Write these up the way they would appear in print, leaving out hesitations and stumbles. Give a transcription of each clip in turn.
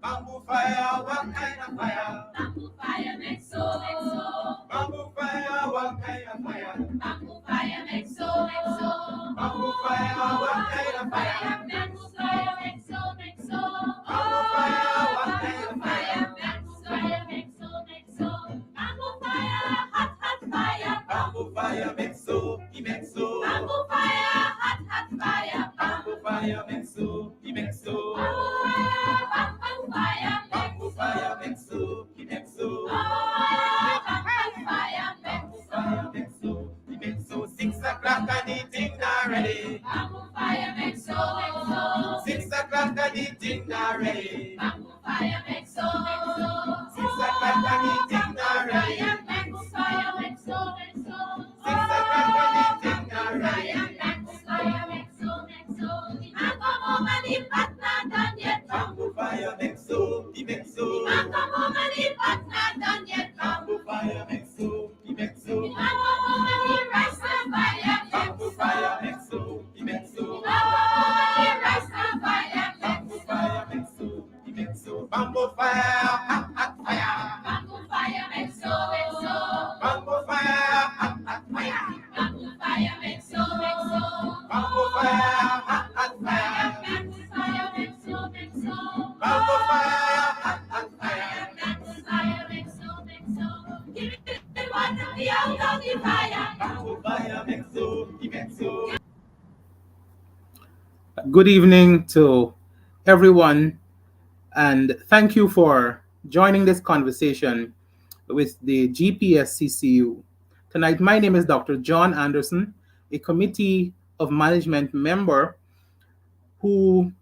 Bamboo fire, what kind of fire? Bamboo fire makes so. Bamboo fire, what kind of fire? Bamboo fire makes so. Bamboo fire, what kind of fire? Bamboo fire makes so. Bamboo fire, what kind of fire? Bamboo fire makes so. Bamboo fire, hot fire. Bamboo fire makes so. He makes so. Bamboo fire, hot fire. Bamboo fire makes so. He makes so. Bamboo fire, bamboo fire makes so. He makes so. Bamboo fire, bamboo fire makes so. He makes so. 6 o'clock and the thing not ready. Bamboo fire makes so. 6 o'clock and the thing not ready. Bamboo fire makes so. 6 o'clock and the thing not ready. Bamboo fire makes so. 6 o'clock and the thing not ready. Bamboo fire makes so. And come home and the pot not done yet. Bamboo fire makes so. He makes so. And come home and the pot not done yet. Bamboo fire makes so. He makes so. And come home and the rice not fire. Bamboo fire makes so. He makes so. And come home and the rice not fire. Bamboo fire makes so. He makes so. Bamboo fire, hot fire. Bamboo fire makes so. Bamboo fire, hot fire. Bamboo fire makes so. Bamboo fire, hot fire. Bamboo fire makes so. Bamboo fire, hot fire. Bamboo fire makes so. Give it one to the out of the fire. Bamboo fire makes so. He makes so. Good evening to everyone, and thank you for joining this conversation with the GPSCCU. Tonight, my name is Dr. John Anderson, a Committee of Management member who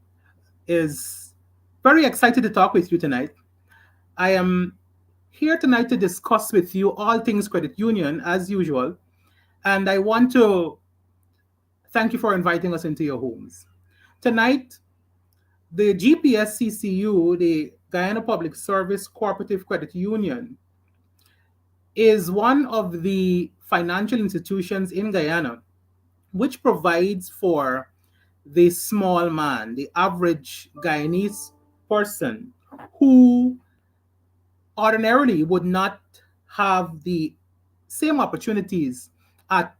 is very excited to talk with you tonight. I am here tonight to discuss with you all things credit union, as usual, and I want to thank you for inviting us into your homes. Tonight, the GPSCCU, the Guyana Public Service Cooperative Credit Union, is one of the financial institutions in Guyana which provides for the small man, the average Guyanese person who ordinarily would not have the same opportunities at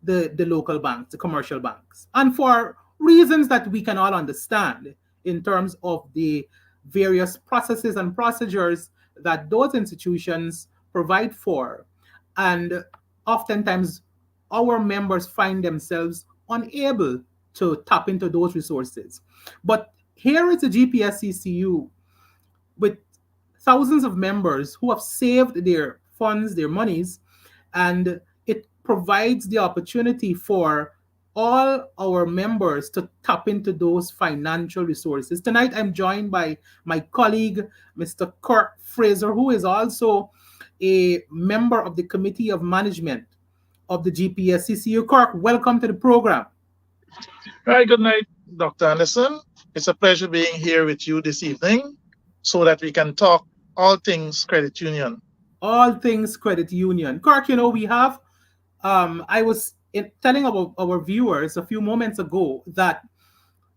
the local banks, the commercial banks. And for reasons that we can all understand in terms of the various processes and procedures that those institutions provide for. And oftentimes, our members find themselves unable to tap into those resources. But here is the GPSCCU with thousands of members who have saved their funds, their monies, and it provides the opportunity for all our members to tap into those financial resources. Tonight, I'm joined by my colleague, Mr. Kirk Fraser, who is also a member of the Committee of Management of the GPSCCU. Kirk, welcome to the program. Right, good night, Dr. Anderson. It's a pleasure being here with you this evening so that we can talk all things credit union. All things credit union. Kirk, we have, I was telling our viewers a few moments ago that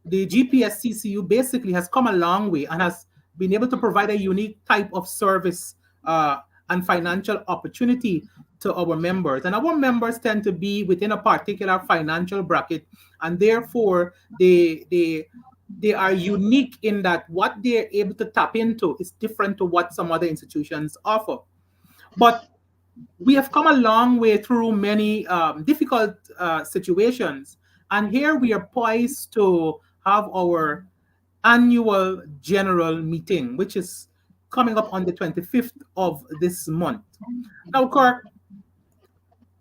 the GPSCCU basically has come a long way and has been able to provide a unique type of service and financial opportunity to our members. And our members tend to be within a particular financial bracket, and therefore they are unique in that what they're able to tap into is different to what some other institutions offer. But we have come a long way through many difficult situations, and here we are poised to have our annual general meeting, which is coming up on the 25th of this month. Now, Kirk,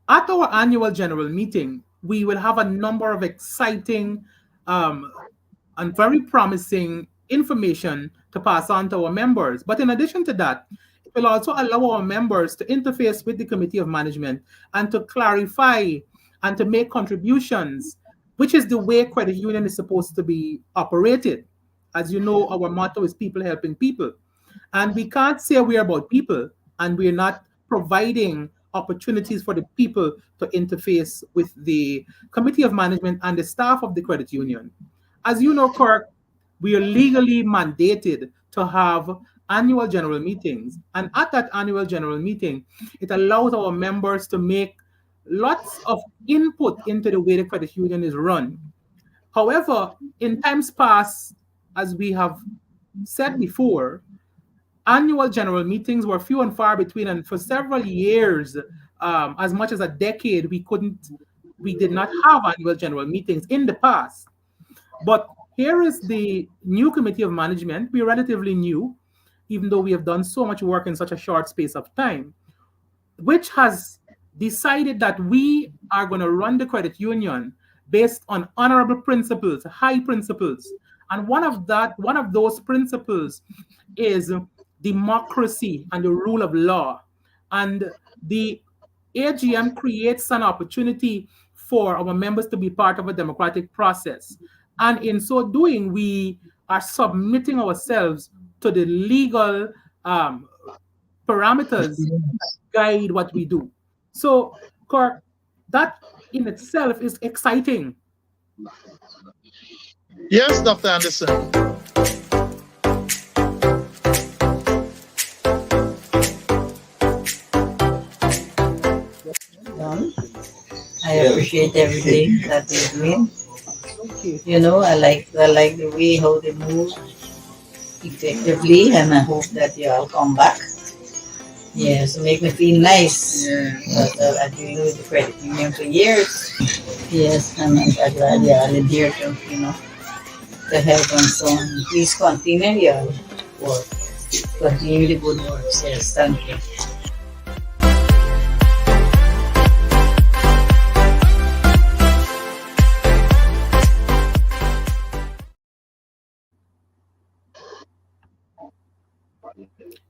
at our annual general meeting, we will have a number of exciting and very promising information to pass on to our members. But in addition to that, it will also allow our members to interface with the Committee of Management and to clarify and to make contributions, which is the way credit union is supposed to be operated. As you know, our motto is people helping people. And we can't say we're about people and we're not providing opportunities for the people to interface with the committee of management and the staff of the credit union. As you know, Kirk, we are legally mandated to have annual general meetings. And at that annual general meeting, it allows our members to make lots of input into the way the credit union is run. However, in times past, as we have said before, annual general meetings were few and far between, and for several years, as much as a decade, we did not have annual general meetings in the past. But here is the new committee of management. We're relatively new, even though we have done so much work in such a short space of time, which has decided that we are going to run the credit union based on honorable principles, high principles. And one of those principles is democracy and the rule of law. And the AGM creates an opportunity for our members to be part of a democratic process. And in so doing, we are submitting ourselves to the legal parameters guide what we do. So, Kirk, that in itself is exciting. Yes, Dr. Anderson. Done. I appreciate everything that they're doing. Thank you. I like the way how they move effectively, and I hope that you all come back. Yes, make me feel nice. But I've been with the credit union for years. Yes, and I'm glad you all are there to help and so on. Please continue your work. Continue the good work. Yes, thank you.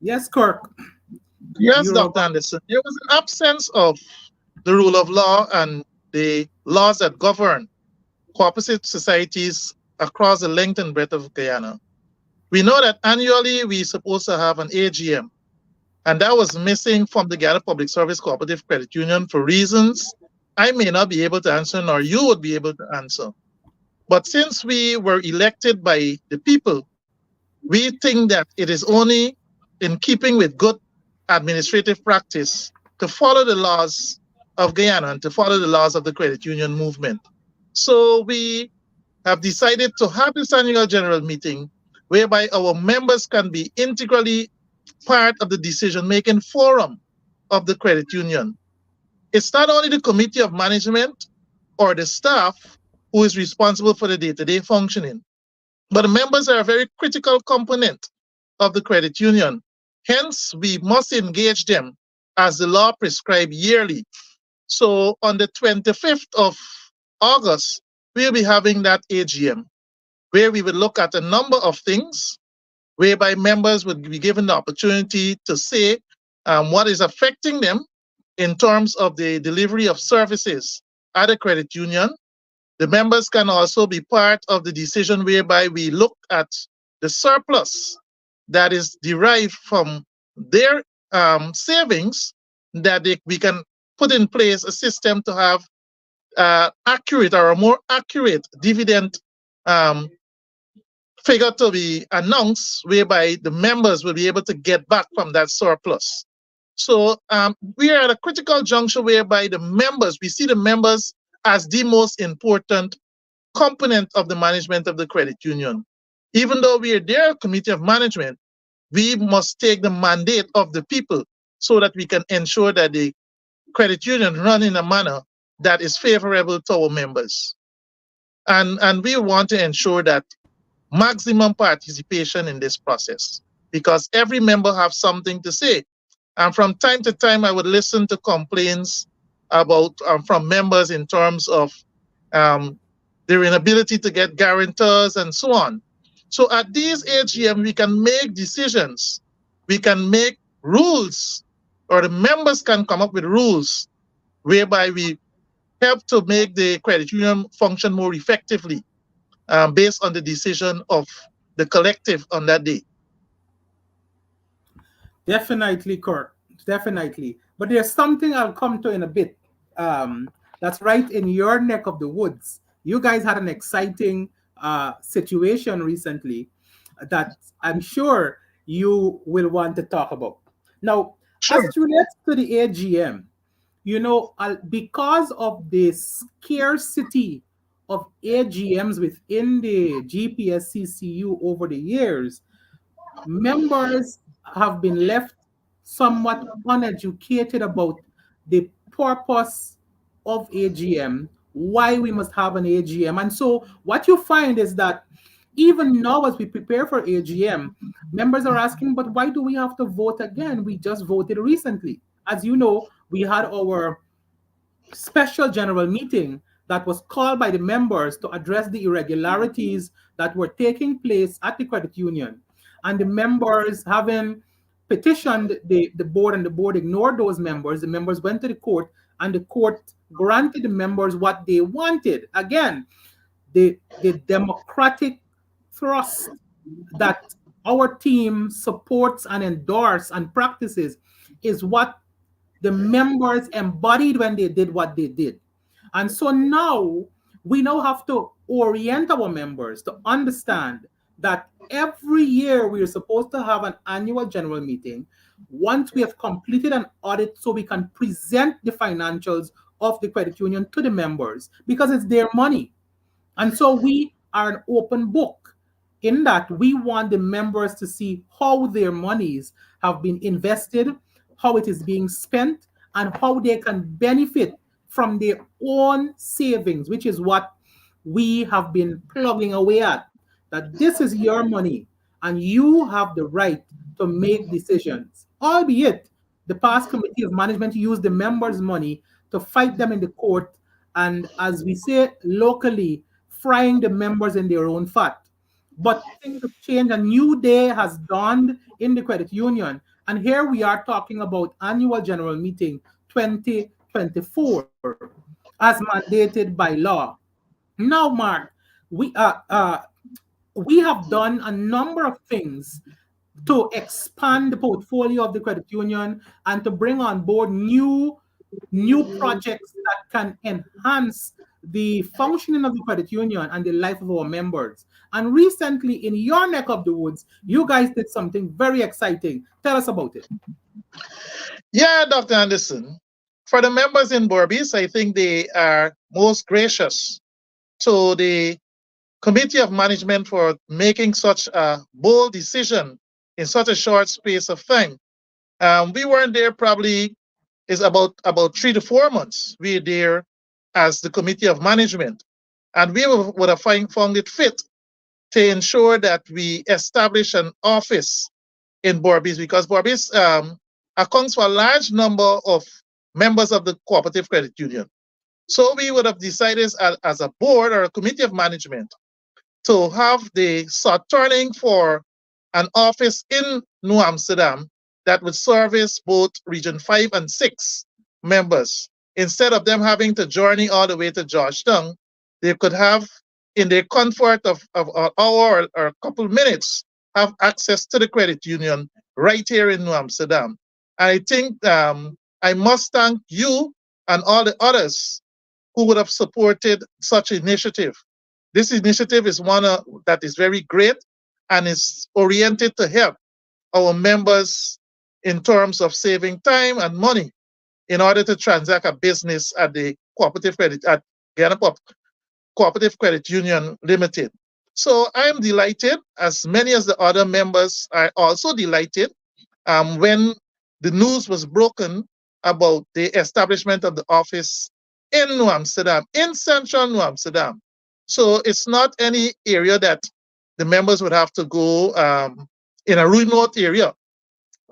Yes, Kirk. Yes, You're Dr. Anderson. There was an absence of the rule of law and the laws that govern cooperative societies across the length and breadth of Guyana. We know that annually we're supposed to have an AGM, and that was missing from the Guyana Public Service Cooperative Credit Union for reasons I may not be able to answer, nor you would be able to answer. But since we were elected by the people, we think that it is only in keeping with good administrative practice to follow the laws of Guyana and to follow the laws of the credit union movement. So we have decided to have this annual general meeting whereby our members can be integrally part of the decision-making forum of the credit union. It's not only the committee of management or the staff who is responsible for the day-to-day functioning, but the members are a very critical component of the credit union. Hence, we must engage them as the law prescribes yearly. So on the 25th of August, we'll be having that AGM where we will look at a number of things, whereby members would be given the opportunity to say what is affecting them in terms of the delivery of services at a credit union. The members can also be part of the decision whereby we look at the surplus that is derived from their savings, that we can put in place a system to have accurate or a more accurate dividend um, figure to be announced, whereby the members will be able to get back from that surplus. So we are at a critical juncture whereby we see the members as the most important component of the management of the credit union. Even though we are their committee of management, we must take the mandate of the people so that we can ensure that the credit union run in a manner that is favorable to our members. And we want to ensure that maximum participation in this process, because every member have something to say. And from time to time, I would listen to complaints about from members in terms of um, their inability to get guarantors and so on. So at these AGM, we can make decisions, we can make rules, or the members can come up with rules whereby we help to make the credit union function more effectively based on the decision of the collective on that day. definitely, Kirk. Definitely. But there's something I'll come to in a bit. That's right in your neck of the woods. You guys had an exciting situation recently that I'm sure you will want to talk about. Now, as Sure. it relates to the AGM, because of the scarcity of AGMs within the GPSCCU over the years, members have been left somewhat uneducated about the purpose of AGM, why we must have an AGM. And so, what you find is that even now, as we prepare for AGM, members are asking, but why do we have to vote again? We just voted recently. As you know, we had our special general meeting that was called by the members to address the irregularities that were taking place at the credit union. And the members, having petitioned the board and the board ignored those members, the members went to the court and the court granted the members what they wanted. Again, the democratic thrust that our team supports and endorses and practices is what the members embodied when they did what they did. And so now we now have to orient our members to understand that every year we are supposed to have an annual general meeting once we have completed an audit so we can present the financials of the credit union to the members because it's their money. And so we are an open book in that we want the members to see how their monies have been invested, how it is being spent, and how they can benefit from their own savings, which is what we have been plugging away at. That this is your money and you have the right to make decisions, albeit the past committee of management used the members' money to fight them in the court, and as we say locally, frying the members in their own fat. But things have changed. A new day has dawned in the credit union. And here we are talking about annual general meeting 2024 as mandated by law. Now, Mark, we, uh, uh, we have done a number of things to expand the portfolio of the credit union and to bring on board new projects that can enhance the functioning of the credit union and the life of our members. And recently, in your neck of the woods, you guys did something very exciting. Tell us about it. Yeah, Dr. Anderson. For the members in Borbis, I think they are most gracious to the committee of management for making such a bold decision in such a short space of time. We weren't there probably is about 3 to 4 months. We're there as the committee of management, and we would have found it fit to ensure that we establish an office in Borbis because Borbis accounts for a large number of members of the cooperative credit union. So we would have decided as a board or a committee of management to have the sought turning for an office in New Amsterdam that would service both Region 5 and 6 members. Instead of them having to journey all the way to Georgetown, they could have, in the comfort of an hour or a couple minutes, have access to the credit union right here in New Amsterdam. I think I must thank you and all the others who would have supported such initiative. This initiative is one that is very great and is oriented to help our members in terms of saving time and money in order to transact a business at the cooperative credit at Guyana Cooperative Credit Union Limited. So I am delighted, as many as the other members are also delighted when the news was broken about the establishment of the office in New Amsterdam, in central New Amsterdam. So it's not any area that the members would have to go in a remote area.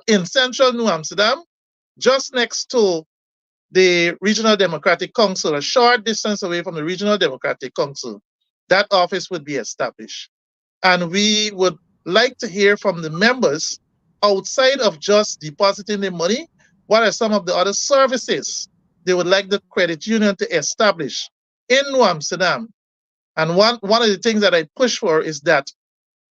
In central New Amsterdam, just next to the Regional Democratic Council, a short distance away from the Regional Democratic Council, that office would be established. And we would like to hear from the members outside of just depositing the money. What are some of the other services they would like the credit union to establish in New Amsterdam? And one of the things that I push for is that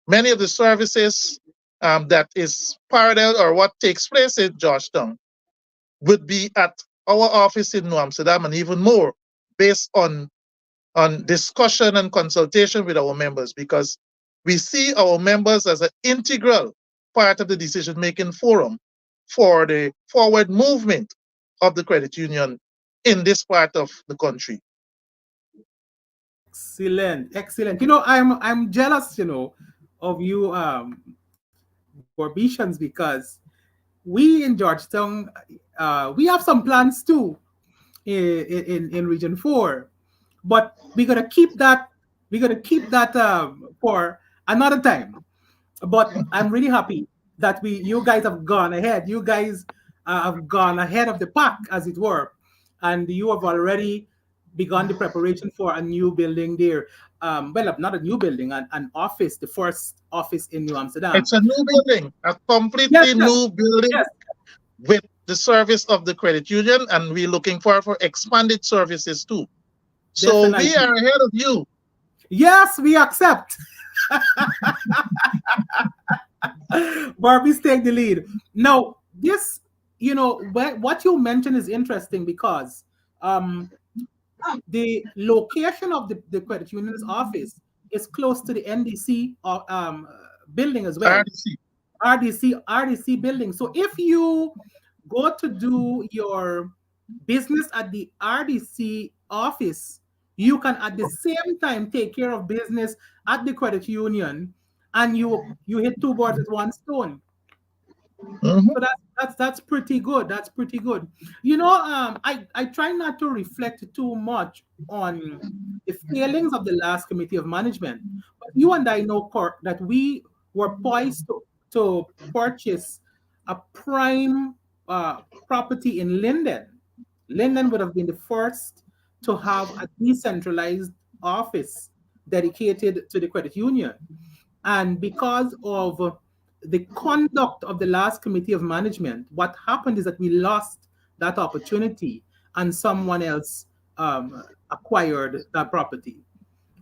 many of the services that is parallel or what takes place in Georgetown would be at our office in New Amsterdam and even more based on discussion and consultation with our members because we see our members as an integral part of the decision making forum for the forward movement of the credit union in this part of the country. Excellent, excellent. I'm jealous, of you, Borbetians, because we in Georgetown, we have some plans too in Region Four, but we gotta keep that for another time. But I'm really happy that we you guys have gone ahead. You guys have gone ahead of the pack, as it were, and you have already begun the preparation for a new building there. Well, not a new building, an office, the first office in New Amsterdam. It's a new building, a Yes, completely yes, new building yes, with the service of the credit union, and we're looking for expanded services too. So we definitely. are ahead of you. Yes, we accept. Barbie's take the lead. Now, this, what you mentioned is interesting because um, the location of the credit union's office is close to the NDC building as well. RDC. RDC building. So if you go to do your business at the RDC office, you can at the same time take care of business at the credit union, and you hit two birds with one stone. Mhm. So that's pretty good. That's pretty good. I try not to reflect too much on the failings of the last committee of management, but you and I know, Kirk, that we were poised to purchase a prime property in Linden. Linden would have been the first to have a decentralized office dedicated to the credit union. And because of the conduct of the last committee of management, what happened is that we lost that opportunity and someone else acquired that property.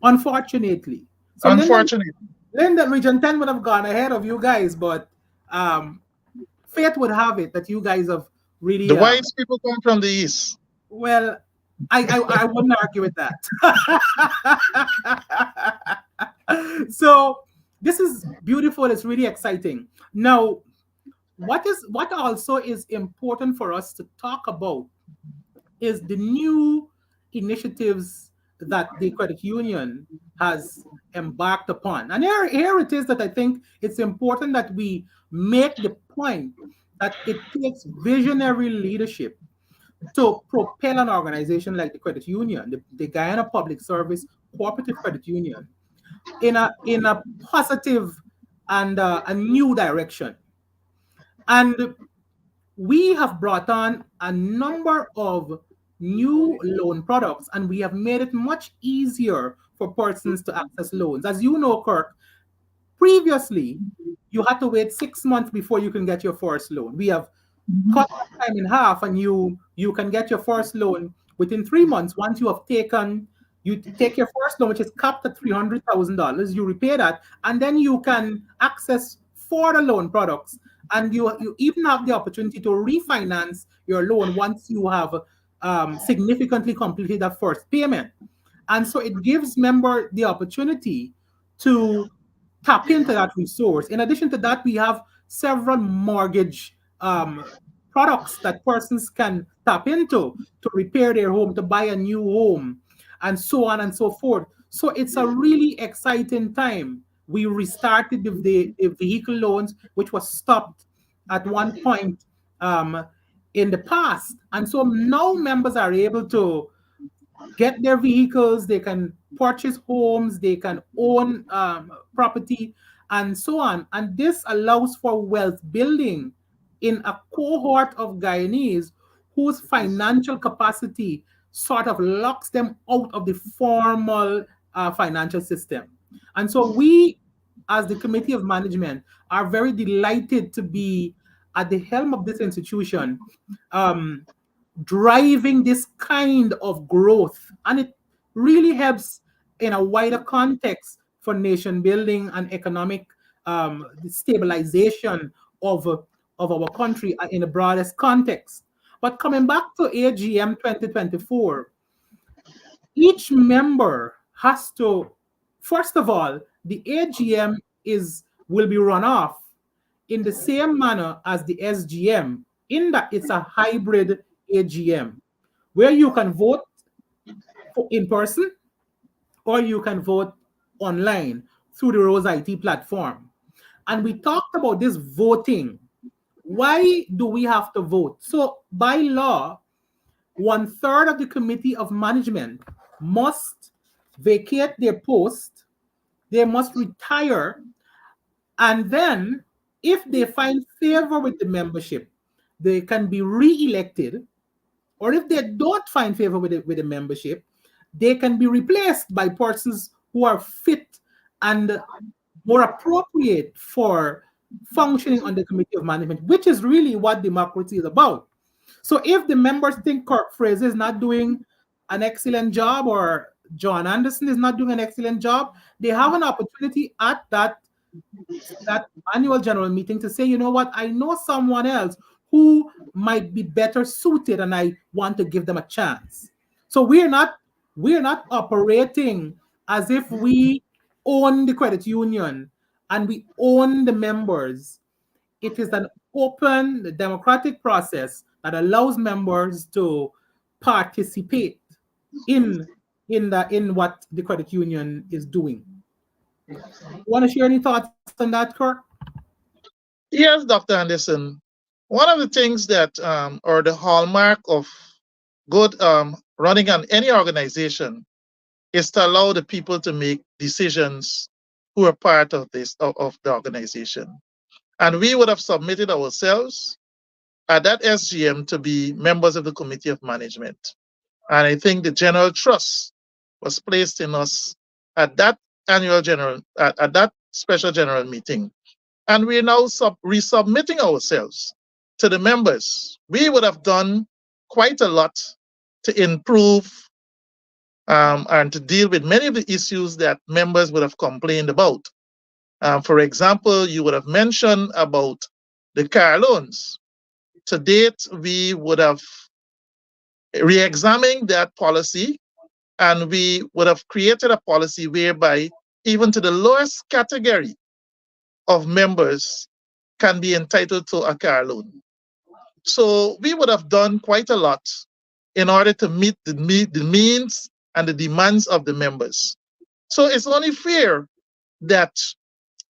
Unfortunately. So Unfortunately, Linden Region 10 would have gone ahead of you guys, but um, fate would have it that you guys have the really, wise people come from the east. well, I wouldn't argue with that. So this is beautiful. It's really exciting. Now, what also is important for us to talk about is the new initiatives that the credit union has embarked upon. And here it is that I think it's important that we make the point that it takes visionary leadership to propel an organization like the credit union, the Guyana Public Service Cooperative Credit Union, in a positive and a new direction. And we have brought on a number of new loan products, and we have made it much easier for persons to access loans. As you know, Kirk, previously you had to wait 6 months before you can get your first loan. We have cut that time in half, and you can get your first loan within 3 months. Once you take your first loan, which is capped at $300,000, you repay that, and then you can access further loan products, and you even have the opportunity to refinance your loan once you have significantly completed that first payment. And so it gives member the opportunity to tap into that resource. In addition to that, we have several mortgage products that persons can tap into to repair their home, to buy a new home, and so on and so forth. So it's a really exciting time. We restarted the vehicle loans, which was stopped at one point in the past. And so now members are able to get their vehicles, they can purchase homes, they can own property, and so on. And this allows for wealth building in a cohort of Guyanese whose financial capacity sort of locks them out of the formal financial system. And so we, as the Committee of Management, are very delighted to be at the helm of this institution. Driving this kind of growth. And it really helps in a wider context for nation building and economic stabilization of our country in the broadest context. But coming back to AGM 2024, each member has to, first of all, the AGM will be run off in the same manner as the SGM, in that it's a hybrid AGM where you can vote in person or you can vote online through the Rose IT platform. And we talked about this voting. Why do we have to vote? So, by law, 1/3 of the committee of management must vacate their post, they must retire, and then if they find favor with the membership, they can be re-elected, or if they don't find favor with the membership, they can be replaced by persons who are fit and more appropriate for functioning on the committee of management, which is really what democracy is about. So if the members think Kirk Fraser is not doing an excellent job or John Anderson is not doing an excellent job, they have an opportunity at that annual general meeting to say, you know what, I know someone else who might be better suited and I want to give them a chance. So we're not operating as if we own the credit union and we own the members. It is an open democratic process that allows members to participate in in what the credit union is doing. Want to share any thoughts on that, Kirk? Yes, Dr. Anderson. One of the things that, or the hallmark of good running on any organization, is to allow the people to make decisions who are part of of the organization. And we would have submitted ourselves at that SGM to be members of the committee of management. And I think the general trust was placed in us at that at that special general meeting. And we're now resubmitting ourselves to the members. We would have done quite a lot to improve and to deal with many of the issues that members would have complained about. For example, you would have mentioned about the car loans. To date, we would have re-examined that policy, and we would have created a policy whereby even to the lowest category of members can be entitled to a car loan. So we would have done quite a lot in order to meet the means and the demands of the members. So it's only fair that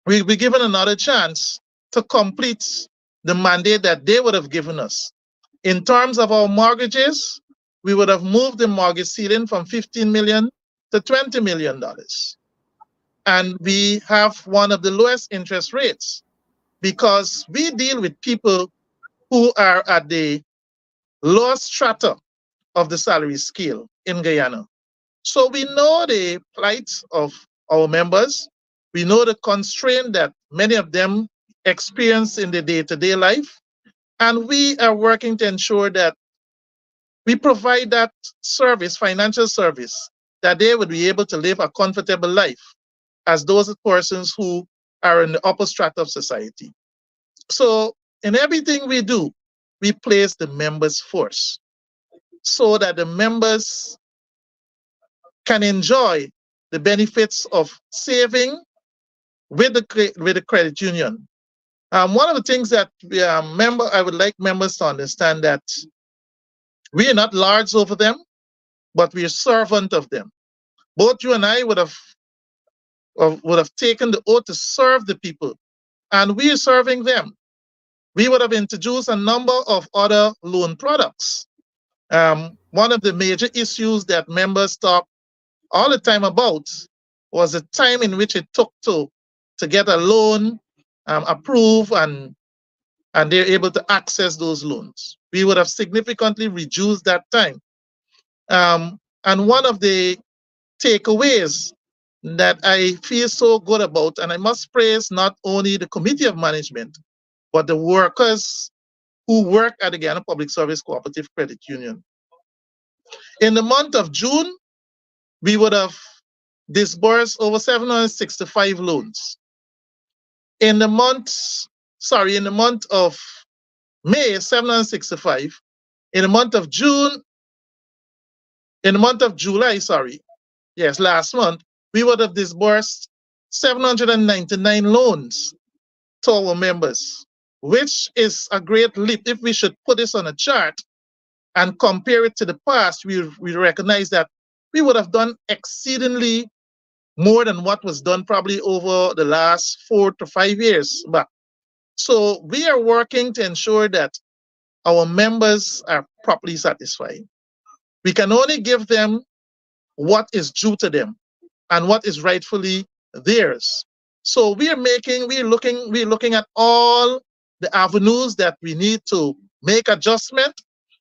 we be given another chance to complete the mandate that they would have given us. In terms of our mortgages, we would have moved the mortgage ceiling from $15 million to $20 million. And we have one of the lowest interest rates because we deal with people who are at the lowest strata of the salary scale in Guyana. So we know the plight of our members. We know the constraint that many of them experience in their day-to-day life. And we are working to ensure that we provide that service, financial service, that they would be able to live a comfortable life as those persons who are in the upper strata of society. So in everything we do, we place the members first so that the members can enjoy the benefits of saving with the credit union. One of the things that I would like members to understand that we are not lords over them, but we are servant of them. Both you and I would have taken the oath to serve the people, and we are serving them. We would have introduced a number of other loan products. One of the major issues that members talk all the time about was the time in which it took to get a loan approved and they're able to access those loans. We would have significantly reduced that time. And one of the takeaways that I feel so good about, and I must praise not only the committee of management, but the workers who work at the Guyana Public Service Cooperative Credit Union. In the month of June, we would have disbursed over 765 loans. In the month of May, 765, In the month of June, in the month of July, sorry, yes, last month, we would have disbursed 799 loans to our members, which is a great leap. If we should put this on a chart and compare it to the past, we recognize that we would have done exceedingly more than what was done probably over the last 4 to 5 years back. So we are working to ensure that our members are properly satisfied. We can only give them what is due to them and what is rightfully theirs. So we're looking at all the avenues that we need to make adjustment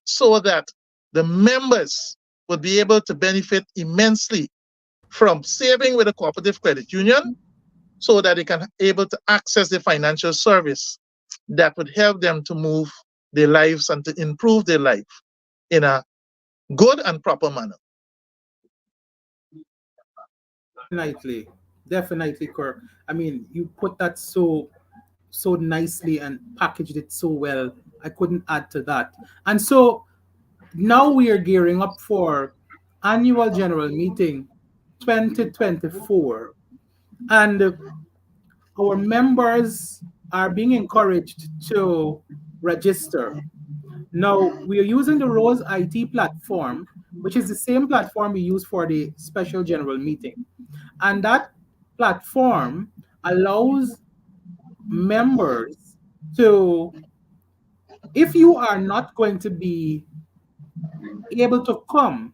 so that the members would be able to benefit immensely from saving with a cooperative credit union so that they can able to access the financial service that would help them to move their lives and to improve their life in a good and proper manner. Definitely, definitely, Kirk. I mean, you put that so nicely and packaged it so well. I couldn't add to that. And so now we are gearing up for annual general meeting 2024, and our members are being encouraged to register. Now, we are using the Rose IT platform, which is the same platform we use for the special general meeting. And that platform allows members to, if you are not going to be able to come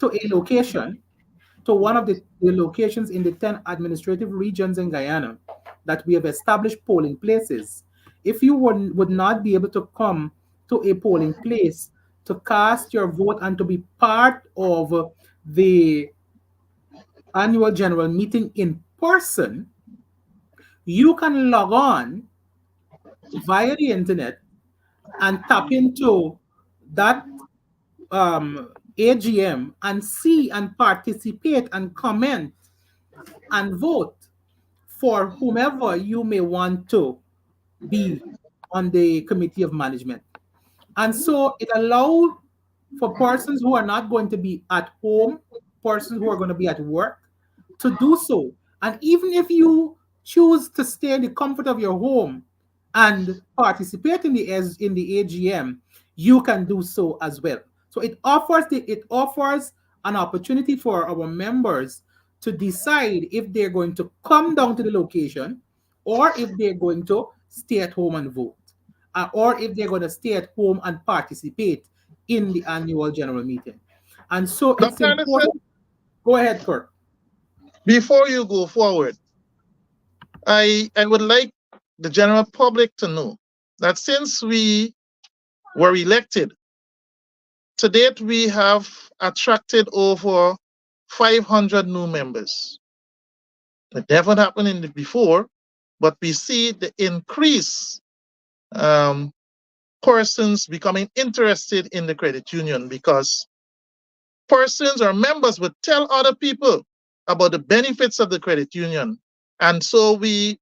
to a location, to one of the locations in the 10 administrative regions in Guyana that we have established polling places. If you would not be able to come to a polling place to cast your vote and to be part of the annual general meeting in person, you can log on via the internet and tap into that AGM and see and participate and comment and vote for whomever you may want to be on the committee of management. And so it allows for persons who are not going to be at home, persons who are going to be at work, to do so. And even if you choose to stay in the comfort of your home and participate in the AGM, you can do so as well. So it offers an opportunity for our members to decide if they're going to come down to the location or if they're going to stay at home and vote, or if they're going to stay at home and participate in the annual general meeting. And so it's Dr. Anderson, important. Go ahead, Kurt. before you go forward, I would like the general public to know that since we were elected, to date we have attracted over 500 new members. It never happened in the before, but we see the increase um, persons becoming interested in the credit union because persons or members would tell other people about the benefits of the credit union. And so we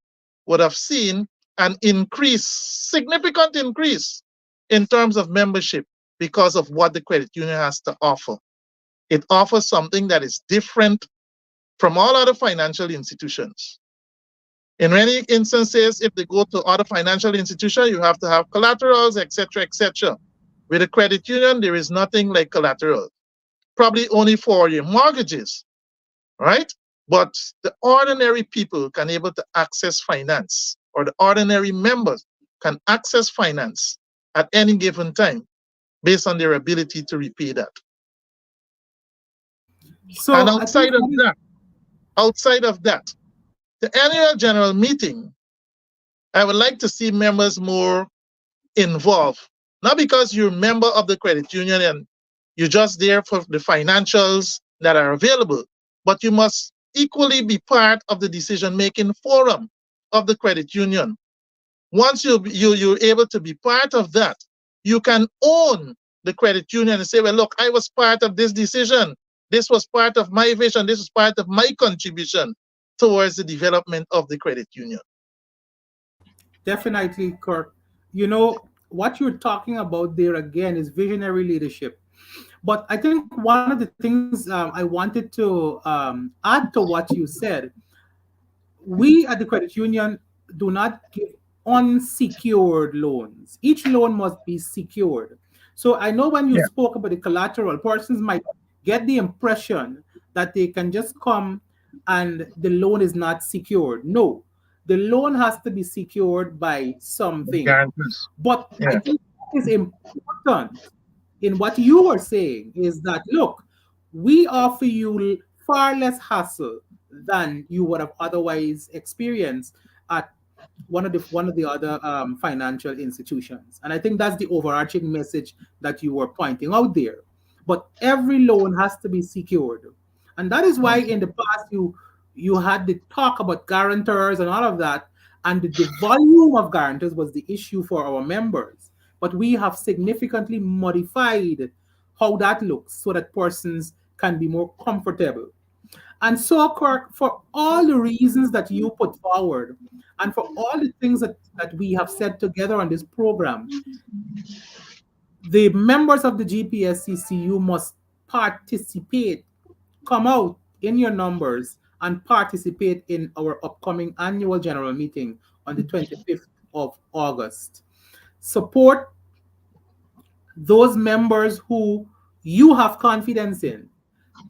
would have seen an increase, significant increase in terms of membership because of what the credit union has to offer. It offers something that is different from all other financial institutions. In many instances, if they go to other financial institutions, you have to have collaterals, etc., etc. With a credit union, there is nothing like collateral. Probably only for your mortgages, right? But the ordinary people can able to access finance, or the ordinary members can access finance at any given time based on their ability to repay that. And So I think that is outside of that, the annual general meeting, I would like to see members more involved. Not because you're a member of the credit union and you're just there for the financials that are available, but you must equally be part of the decision-making forum of the credit union. Once you're able to be part of that, you can own the credit union and say, well, look, I was part of this decision. This was part of my vision. This was part of my contribution towards the development of the credit union. definitely, Kurt. You know, what you're talking about there again is visionary leadership. But I think one of the things I wanted to add to what you said, we at the credit union do not give unsecured loans. Each loan must be secured. So I know when you Yeah. spoke about the collateral, persons might get the impression that they can just come and the loan is not secured. No, the loan has to be secured by something. Guarantees. But I Yeah. think what is important in what you are saying is that look, we offer you far less hassle than you would have otherwise experienced at one of the other financial institutions. And I think that's the overarching message that you were pointing out there. But every loan has to be secured, and that is why in the past you had the talk about guarantors and all of that, and the volume of guarantors was the issue for our members. But we have significantly modified how that looks so that persons can be more comfortable. And so, Kirk, for all the reasons that you put forward, and for all the things that we have said together on this program, the members of the GPSCCU must participate, come out in your numbers, and participate in our upcoming annual general meeting on the 25th of August. Support those members who you have confidence in.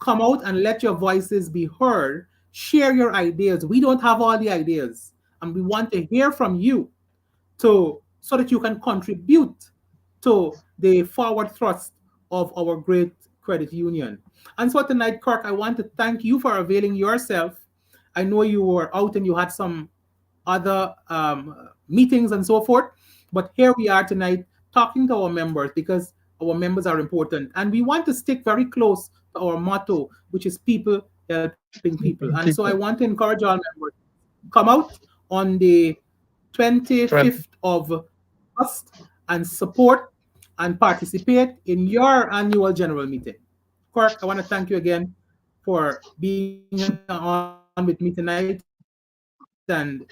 Come out and let your voices be heard. Share your ideas. We don't have all the ideas, and we want to hear from you to so that you can contribute to the forward thrust of our great credit union. And so tonight, Kirk, I want to thank you for availing yourself. I know you were out and you had some other meetings and so forth, but here we are tonight talking to our members because our members are important. And we want to stick very close to our motto, which is people helping people. And so I want to encourage all members, come out on the 25th 20. of August and support and participate in your annual general meeting. Kirk, I want to thank you again for being on with me tonight and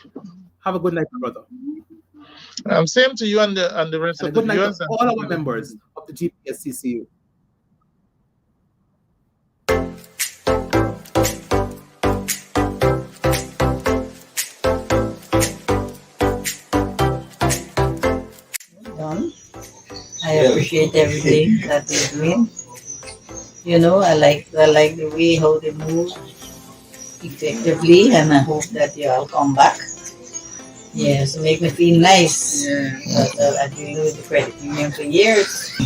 have a good night, my brother. Same to you And a and the good rest night of to the all viewers. our members of the GPSCCU. Done. I appreciate everything that they're doing. You know, I like the way how they move effectively, and I hope that you all come back. Yes, make me feel nice. Yeah. But I've been with the credit union for years.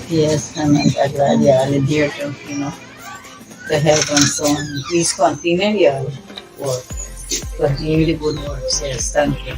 Yes, and I'm glad you all are there to, to help and so on. Please continue your work. Continue the good work. Yes, thank you.